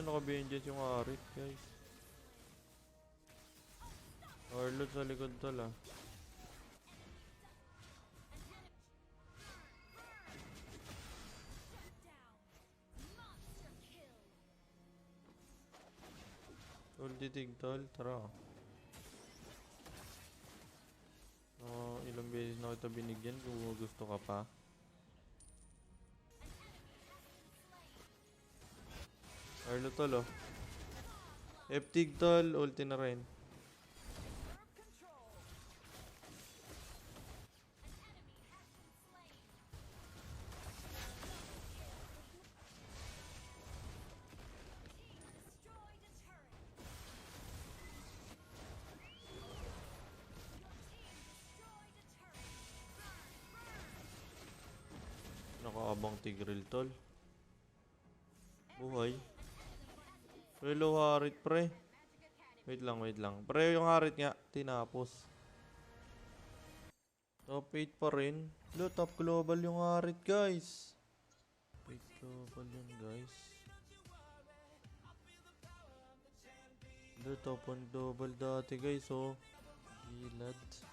naka-vengeance yung Arit, guys. Warlord sa likod tol ah. Tol, titig tol, tara. Ilang beses na kita binigyan kung gusto ka pa. Warlord tol oh. F-tig tol, ulti na rin. Nakaabang Tigreal tol. Buhay. Hello Harit pre. Wait lang. Pre yung Harit nga, tinapos. Top 8 pa rin. Lo, top global yung Harit guys. Top 8 global yun guys. Lo, top 1 global dati guys oh. Gilad.